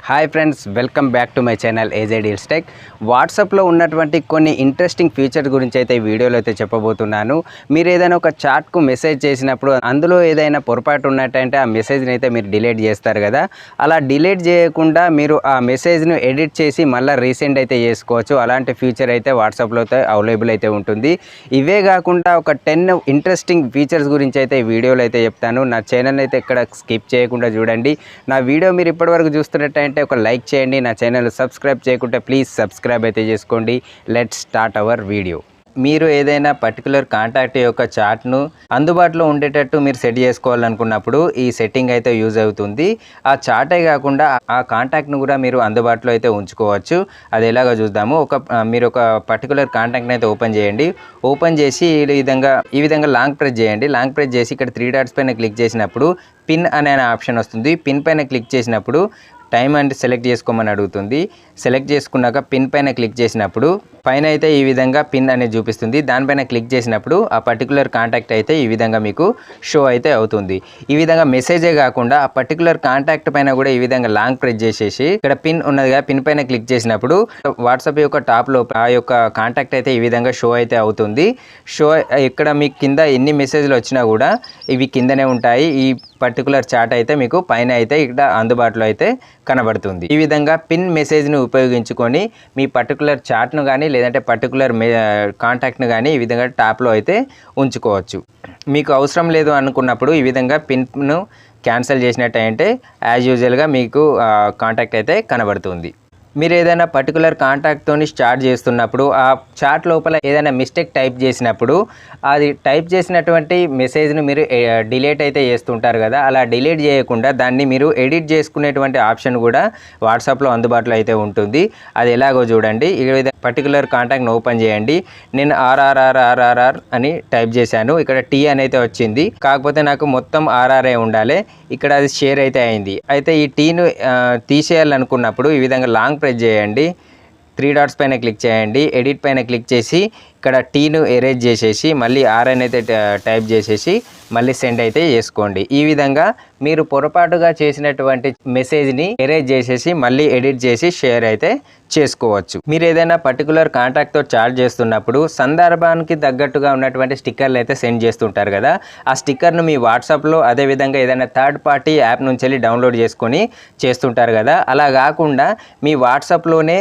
Hi friends, welcome back to my channel ఏజే deals tech. వాట్సాప్లో ఉన్నటువంటి కొన్ని ఇంట్రెస్టింగ్ ఫీచర్స్ గురించి అయితే ఈ వీడియోలో అయితే చెప్పబోతున్నాను. మీరు ఏదైనా ఒక చాట్కు మెసేజ్ చేసినప్పుడు అందులో ఏదైనా పొరపాటు ఉన్నట్టంటే ఆ మెసేజ్ని అయితే మీరు డిలీట్ చేస్తారు కదా. అలా డిలీట్ చేయకుండా మీరు ఆ మెసేజ్ను ఎడిట్ చేసి మళ్ళీ రీసెండ్ అయితే చేసుకోవచ్చు. అలాంటి ఫీచర్ అయితే వాట్సాప్లో అయితే అవైలబుల్ అయితే ఉంటుంది. ఇవే కాకుండా ఒక 10 ఇంట్రెస్టింగ్ ఫీచర్స్ గురించి అయితే ఈ వీడియోలో అయితే చెప్తాను. నా ఛానల్ అయితే ఇక్కడ స్కిప్ చేయకుండా చూడండి. నా వీడియో మీరు ఇప్పటివరకు చూస్తున్నట్టయితే ఒక లైక్ చేయండి. నా ఛానల్ సబ్స్క్రైబ్ చేయకుంటే ప్లీజ్ సబ్స్క్రైబ్ అయితే చేసుకోండి. Let's start our video. మీరు ఏదైనా పర్టికులర్ కాంటాక్ట్ యొక్క చాట్ను అందుబాటులో ఉండేటట్టు మీరు సెట్ చేసుకోవాలనుకున్నప్పుడు ఈ సెట్టింగ్ అయితే యూజ్ అవుతుంది. ఆ చాటే కాకుండా ఆ కాంటాక్ట్ను కూడా మీరు అందుబాటులో అయితే ఉంచుకోవచ్చు. అది ఎలాగో చూద్దాము. మీరు ఒక పర్టికులర్ కాంటాక్ట్ని అయితే ఓపెన్ చేయండి. ఓపెన్ చేసి ఈ విధంగా లాంగ్ ప్రెస్ చేయండి. లాంగ్ ప్రెస్ చేసి ఇక్కడ 3 డాట్స్ పైన క్లిక్ చేసినప్పుడు పిన్ అనే ఆప్షన్ వస్తుంది. పిన్ పైన క్లిక్ చేసినప్పుడు టైం అంటే సెలెక్ట్ చేసుకోమని అడుగుతుంది. సెలెక్ట్ చేసుకున్నాక పిన్ పైన క్లిక్ చేసినప్పుడు పైన అయితే ఈ విధంగా పిన్ అనేది చూపిస్తుంది. దానిపైన క్లిక్ చేసినప్పుడు ఆ పర్టికులర్ కాంటాక్ట్ అయితే ఈ విధంగా మీకు షో అయితే అవుతుంది. ఈ విధంగా మెసేజే కాకుండా ఆ పర్టికులర్ కాంటాక్ట్ పైన కూడా ఈ విధంగా లాంగ్ ప్రెస్ చేసేసి ఇక్కడ పిన్ ఉన్నదిగా పిన్ పైన క్లిక్ చేసినప్పుడు వాట్సాప్ యొక్క టాప్లో ఆ యొక్క కాంటాక్ట్ అయితే ఈ విధంగా షో అయితే అవుతుంది. ఇక్కడ మీకు కింద ఎన్ని మెసేజ్లు వచ్చినా కూడా ఇవి కిందనే ఉంటాయి. ఈ పర్టికులర్ చాట్ అయితే మీకు పైన అయితే ఇక్కడ అందుబాటులో అయితే కనబడుతుంది. ఈ విధంగా పిన్ మెసేజ్ని ఉపయోగించుకొని మీ పర్టికులర్ చాట్ను కానీ లేదంటే పర్టికులర్ కాంటాక్ట్ను కానీ ఈ విధంగా టాప్లో అయితే ఉంచుకోవచ్చు. మీకు అవసరం లేదు అనుకున్నప్పుడు ఈ విధంగా పిన్ను క్యాన్సిల్ చేసినట్టయితే యాజ్ యూజువల్గా మీకు కాంటాక్ట్ అయితే కనబడుతుంది. మీరు ఏదైనా పర్టికులర్ కాంటాక్ట్తో స్టార్ట్ చేస్తున్నప్పుడు ఆ చాట్ లోపల ఏదైనా మిస్టేక్ టైప్ చేసినప్పుడు అది టైప్ చేసినటువంటి మెసేజ్ను మీరు డిలీట్ అయితే చేస్తుంటారు కదా. అలా డిలీట్ చేయకుండా దాన్ని మీరు ఎడిట్ చేసుకునేటువంటి ఆప్షన్ కూడా వాట్సాప్లో అందుబాటులో అయితే ఉంటుంది. అది ఎలాగో చూడండి. ఈ విధంగా పర్టికులర్ కాంటాక్ట్ని ఓపెన్ చేయండి. నేను ఆర్ఆర్ఆర్ఆర్ఆర్ అని టైప్ చేశాను. ఇక్కడ టీ అని అయితే వచ్చింది. కాకపోతే నాకు మొత్తం ఆర్ఆర్ఏ ఉండాలి. ఇక్కడ అది షేర్ అయితే అయింది. అయితే ఈ టీను తీసేయాలనుకున్నప్పుడు ఈ విధంగా లాంగ్ ప్రెస్ చేయండి. 3 డాట్స్ పైన క్లిక్ చేయండి. ఎడిట్ పైన క్లిక్ చేసి ఇక్కడ టీను ఎరేజ్ చేసేసి మళ్ళీ ఆర్ఎన్ అయితే టైప్ చేసేసి మళ్ళీ సెండ్ అయితే చేసుకోండి. ఈ విధంగా మీరు పొరపాటుగా చేసినటువంటి మెసేజ్ని ఎరేజ్ చేసేసి మళ్ళీ ఎడిట్ చేసి షేర్ అయితే చేసుకోవచ్చు. మీరు ఏదైనా పర్టికులర్ కాంటాక్ట్తో చాట్ చేస్తున్నప్పుడు సందర్భానికి తగ్గట్టుగా ఉన్నటువంటి స్టిక్కర్లు అయితే సెండ్ చేస్తుంటారు కదా. ఆ స్టిక్కర్ను మీ వాట్సాప్లో అదేవిధంగా ఏదైనా థర్డ్ పార్టీ యాప్ నుంచి వెళ్ళి డౌన్లోడ్ చేసుకొని చేస్తుంటారు కదా. అలా కాకుండా మీ వాట్సాప్లోనే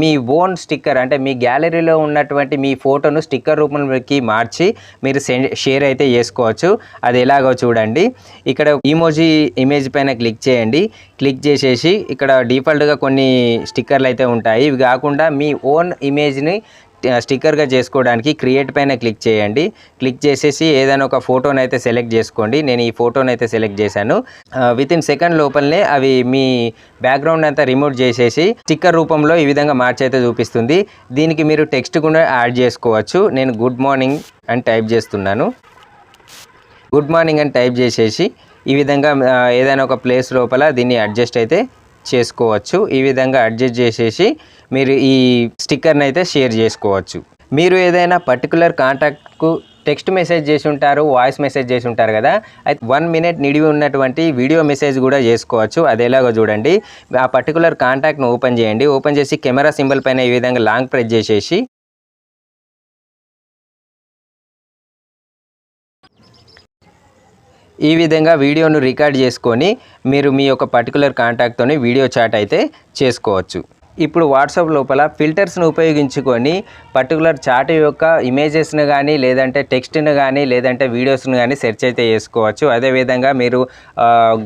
మీ ఓన్ స్టిక్కర్ అంటే మీ గ్యాలరీలో ఉన్నటువంటి మీ ఫోటోను స్టిక్కర్ రూపంలోకి మార్చి మీరు షేర్ అయితే చేసుకోవచ్చు. అది ఎలాగో చూడండి. ఇక్కడ ఇమేజ్ పైన క్లిక్ చేయండి. క్లిక్ చేసేసి ఇక్కడ డిఫాల్ట్గా కొన్ని స్టిక్కర్లు అయితే ఉంటాయి. ఇవి కాకుండా మీ ఓన్ ఇమేజ్ని స్టిక్కర్గా చేసుకోవడానికి క్రియేట్ పైన క్లిక్ చేయండి. క్లిక్ చేసేసి ఏదైనా ఒక ఫోటోని అయితే సెలెక్ట్ చేసుకోండి. నేను ఈ ఫోటోని అయితే సెలెక్ట్ చేశాను. వితిన్ సెకండ్ లోపలనే అవి మీ బ్యాక్గ్రౌండ్ అంతా రిమూవ్ చేసేసి స్టిక్కర్ రూపంలో ఈ విధంగా మార్చి అయితే చూపిస్తుంది. దీనికి మీరు టెక్స్ట్ కూడా యాడ్ చేసుకోవచ్చు. నేను గుడ్ మార్నింగ్ అని టైప్ చేస్తున్నాను. గుడ్ మార్నింగ్ అని టైప్ చేసేసి ఈ విధంగా ఏదైనా ఒక ప్లేస్ లోపల దీన్ని అడ్జస్ట్ అయితే చేసుకోవచ్చు. ఈ విధంగా అడ్జస్ట్ చేసేసి మీరు ఈ స్టిక్కర్ని అయితే షేర్ చేసుకోవచ్చు. మీరు ఏదైనా పర్టికులర్ కాంటాక్ట్కు టెక్స్ట్ మెసేజ్ చేసి ఉంటారు, వాయిస్ మెసేజ్ చేసి ఉంటారు కదా. అయితే 1 మినిట్ నిడివి ఉన్నటువంటి వీడియో మెసేజ్ కూడా చేసుకోవచ్చు. అది ఎలాగో చూడండి. ఆ పర్టికులర్ కాంటాక్ట్ను ఓపెన్ చేయండి. ఓపెన్ చేసి కెమెరా సింబల్ పైన ఈ విధంగా లాంగ్ ప్రెస్ చేసేసి ఈ విధంగా వీడియోను రికార్డ్ చేసుకొని మీరు మీ యొక్క పర్టికులర్ కాంటాక్ట్తోని వీడియో చాట్ అయితే చేసుకోవచ్చు. ఇప్పుడు వాట్సాప్ లోపల ఫిల్టర్స్ను ఉపయోగించుకొని పర్టికులర్ చాట్ యొక్క ఇమేజెస్ను కానీ లేదంటే టెక్స్ట్ను కానీ లేదంటే వీడియోస్ను కానీ సెర్చ్ అయితే చేసుకోవచ్చు. అదేవిధంగా మీరు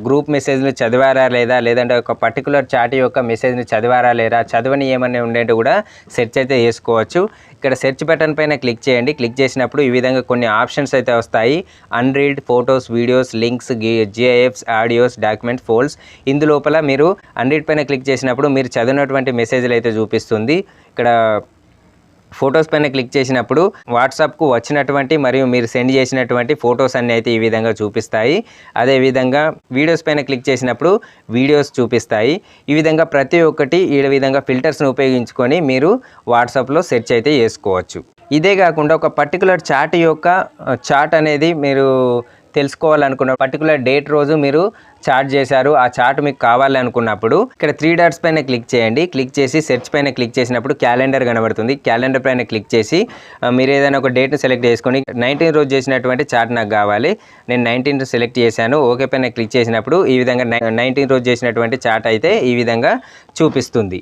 గ్రూప్ మెసేజ్ని చదివారా లేదా లేదంటే ఒక పర్టికులర్ చాట్ యొక్క మెసేజ్ని చదివారా లేదా చదవని ఏమన్నా ఉండేది కూడా సెర్చ్ అయితే చేసుకోవచ్చు. ఇక్కడ సెర్చ్ బటన్ పైన క్లిక్ చేయండి. క్లిక్ చేసినప్పుడు ఈ విధంగా కొన్ని ఆప్షన్స్ అయితే వస్తాయి. Unread, photos, videos, links, GIFs, audios, document, folds. ఇందులోపల మీరు అన్రీడ్ పైన క్లిక్ చేసినప్పుడు మీరు చదివినటువంటి మెసేజ్లు అయితే చూపిస్తుంది. ఇక్కడ ఫొటోస్ పైన క్లిక్ చేసినప్పుడు వాట్సాప్కు వచ్చినటువంటి మరియు మీరు సెండ్ చేసినటువంటి ఫొటోస్ అన్నీ అయితే ఈ విధంగా చూపిస్తాయి. అదేవిధంగా వీడియోస్ పైన క్లిక్ చేసినప్పుడు వీడియోస్ చూపిస్తాయి. ఈ విధంగా ప్రతి ఒక్కటి ఈ విధంగా ఫిల్టర్స్ను ఉపయోగించుకొని మీరు వాట్సాప్లో సెర్చ్ అయితే చేసుకోవచ్చు. ఇదే కాకుండా ఒక పర్టికులర్ చాట్ అనేది మీరు తెలుసుకోవాలనుకున్న పర్టికులర్ డేట్ రోజు మీరు చాట్ చేశారు, ఆ చాట్ మీకు కావాలి అనుకున్నప్పుడు ఇక్కడ 3 డాట్స్ పైన క్లిక్ చేయండి. క్లిక్ చేసి సెర్చ్ పైన క్లిక్ చేసినప్పుడు క్యాలెండర్ కనబడుతుంది. క్యాలెండర్ పైన క్లిక్ చేసి మీరు ఏదైనా ఒక డేట్ను సెలెక్ట్ చేసుకొని 19 రోజు చేసినటువంటి చాట్ నాకు కావాలి, నేను 19 సెలెక్ట్ చేశాను. ఓకే పైన క్లిక్ చేసినప్పుడు ఈ విధంగా 19 రోజు చేసినటువంటి చాట్ అయితే ఈ విధంగా చూపిస్తుంది.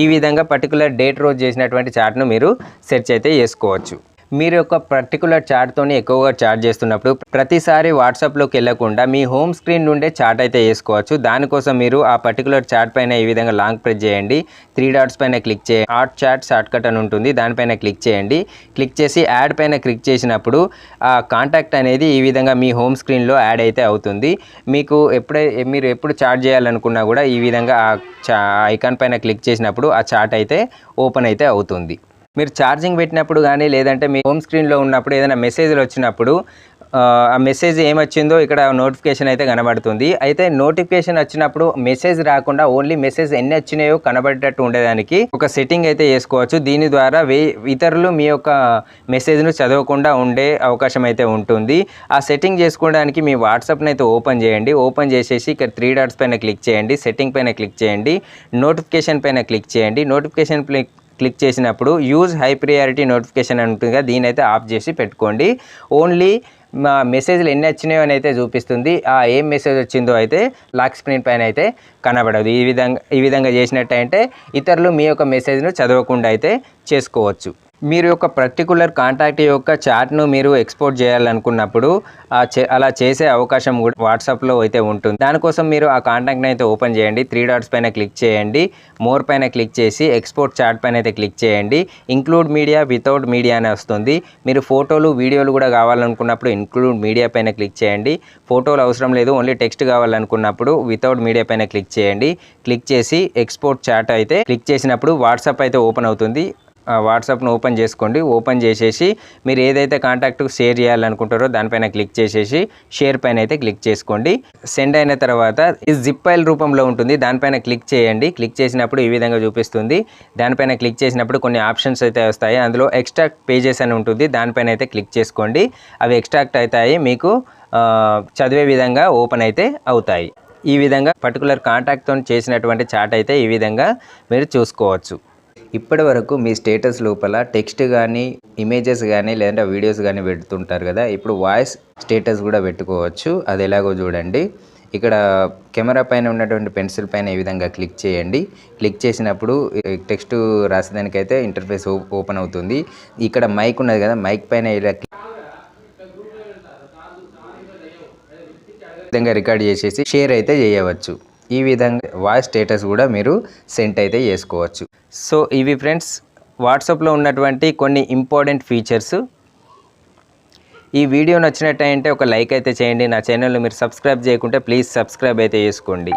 ఈ విధంగా పర్టికులర్ డేట్ రోజు చేసినటువంటి చాట్ను మీరు సెర్చ్ అయితే చేసుకోవచ్చు. మీరు ఒక పర్టికులర్ చాట్తోని ఎక్కువగా చాట్ చేస్తున్నప్పుడు ప్రతిసారి వాట్సాప్లోకి వెళ్ళకుండా మీ హోమ్ స్క్రీన్ నుండే చాట్ అయితే చేసుకోవచ్చు. దానికోసం మీరు ఆ పర్టికులర్ చాట్ పైన ఈ విధంగా లాంగ్ ప్రెస్ చేయండి. 3 డాట్స్ పైన క్లిక్ చేయండి. హాట్ చాట్ షార్ట్ కట్ అని ఉంటుంది, దానిపైన క్లిక్ చేయండి. క్లిక్ చేసి యాడ్ పైన క్లిక్ చేసినప్పుడు ఆ కాంటాక్ట్ అనేది ఈ విధంగా మీ హోమ్ స్క్రీన్లో యాడ్ అయితే అవుతుంది. మీకు మీరు ఎప్పుడు చాట్ చేయాలనుకున్నా కూడా ఈ విధంగా ఆ ఐకాన్ పైన క్లిక్ చేసినప్పుడు ఆ చాట్ అయితే ఓపెన్ అయితే అవుతుంది. మీరు ఛార్జింగ్ పెట్టినప్పుడు కానీ లేదంటే మీ హోమ్ స్క్రీన్లో ఉన్నప్పుడు ఏదైనా మెసేజ్లు వచ్చినప్పుడు ఆ మెసేజ్ ఏమొచ్చిందో ఇక్కడ నోటిఫికేషన్ అయితే కనబడుతుంది. అయితే నోటిఫికేషన్ వచ్చినప్పుడు మెసేజ్ రాకుండా ఓన్లీ మెసేజ్ ఎన్ని వచ్చినాయో కనబడేటట్టు ఉండేదానికి ఒక సెట్టింగ్ అయితే చేసుకోవచ్చు. దీని ద్వారా ఇతరులు మీ యొక్క మెసేజ్ను చదవకుండా ఉండే అవకాశం అయితే ఉంటుంది. ఆ సెట్టింగ్ చేసుకోవడానికి మీ వాట్సాప్ని అయితే ఓపెన్ చేయండి. ఓపెన్ చేసేసి ఇక్కడ 3 డాట్స్ పైన క్లిక్ చేయండి. సెట్టింగ్ పైన క్లిక్ చేయండి. నోటిఫికేషన్ పైన క్లిక్ చేయండి. నోటిఫికేషన్ క్లిక్ చేసినప్పుడు యూజ్ హై ప్రియారిటీ నోటిఫికేషన్ అని ఉంటుంది కదా, దీని అయితే ఆఫ్ చేసి పెట్టుకోండి. ఓన్లీ మా మెసేజ్లు ఎన్ని వచ్చినాయో అని అయితే చూపిస్తుంది. ఏం మెసేజ్ వచ్చిందో అయితే లాక్ స్క్రీన్ పైన అయితే కనబడదు. ఈ విధంగా చేసినట్టయితే ఇతరులు మీ యొక్క మెసేజ్ను చదవకుండా అయితే చేసుకోవచ్చు. మీరు యొక్క పర్టికులర్ కాంటాక్ట్ యొక్క చాట్ను మీరు ఎక్స్పోర్ట్ చేయాలనుకున్నప్పుడు అలా చేసే అవకాశం కూడా వాట్సాప్లో అయితే ఉంటుంది. దానికోసం మీరు ఆ కాంటాక్ట్ని అయితే ఓపెన్ చేయండి. 3 డాట్స్ పైన క్లిక్ చేయండి. మోర్ పైన క్లిక్ చేసి ఎక్స్పోర్ట్ చాట్ పైన అయితే క్లిక్ చేయండి. ఇంక్లూడ్ మీడియా వితౌట్ మీడియా అని వస్తుంది. మీరు ఫోటోలు వీడియోలు కూడా కావాలనుకున్నప్పుడు ఇంక్లూడ్ మీడియా పైన క్లిక్ చేయండి. ఫోటోలు అవసరం లేదు, ఓన్లీ టెక్స్ట్ కావాలనుకున్నప్పుడు వితౌట్ మీడియా పైన క్లిక్ చేయండి. క్లిక్ చేసి ఎక్స్పోర్ట్ చాట్ అయితే క్లిక్ చేసినప్పుడు వాట్సాప్ అయితే ఓపెన్ అవుతుంది. వాట్సాప్ను ఓపెన్ చేసుకోండి. ఓపెన్ చేసేసి మీరు ఏదైతే కాంటాక్ట్ షేర్ చేయాలనుకుంటారో దానిపైన క్లిక్ చేసేసి షేర్ పైన అయితే క్లిక్ చేసుకోండి. సెండ్ అయిన తర్వాత ఇది జిప్ ఫైల్ రూపంలో ఉంటుంది, దానిపైన క్లిక్ చేయండి. క్లిక్ చేసినప్పుడు ఈ విధంగా చూపిస్తుంది. దానిపైన క్లిక్ చేసినప్పుడు కొన్ని ఆప్షన్స్ అయితే వస్తాయి. అందులో ఎక్స్ట్రాక్ట్ పేజెస్ అని ఉంటుంది, దానిపైన అయితే క్లిక్ చేసుకోండి. అవి ఎక్స్ట్రాక్ట్ అవుతాయి, మీకు చదివే విధంగా ఓపెన్ అయితే అవుతాయి. ఈ విధంగా పర్టికులర్ కాంటాక్ట్తో చేసినటువంటి చాట్ అయితే ఈ విధంగా మీరు చూసుకోవచ్చు. ఇప్పటి వరకు మీ స్టేటస్ లోపల టెక్స్ట్ కానీ ఇమేజెస్ కానీ లేదంటే వీడియోస్ కానీ పెడుతుంటారు కదా, ఇప్పుడు వాయిస్ స్టేటస్ కూడా పెట్టుకోవచ్చు. అది ఎలాగో చూడండి. ఇక్కడ కెమెరా పైన ఉన్నటువంటి పెన్సిల్ పైన ఈ విధంగా క్లిక్ చేయండి. క్లిక్ చేసినప్పుడు టెక్స్ట్ రాసేదానికైతే ఇంటర్ఫేస్ ఓపెన్ అవుతుంది. ఇక్కడ మైక్ ఉన్నది కదా, మైక్ పైన ఇలా విధంగా రికార్డ్ చేసేసి షేర్ అయితే చేయవచ్చు. ఈ విధంగా వాయిస్ స్టేటస్ కూడా మీరు సెండ్ అయితే చేసుకోవచ్చు. సో ఇవి ఫ్రెండ్స్ వాట్సాప్లో ఉన్నటువంటి కొన్ని ఇంపార్టెంట్ ఫీచర్స్. ఈ వీడియో నచ్చినట్టయితే ఒక లైక్ అయితే చేయండి. నా ఛానల్ని మీరు సబ్స్క్రైబ్ చేయకుంటే ప్లీజ్ సబ్స్క్రైబ్ అయితే చేసుకోండి.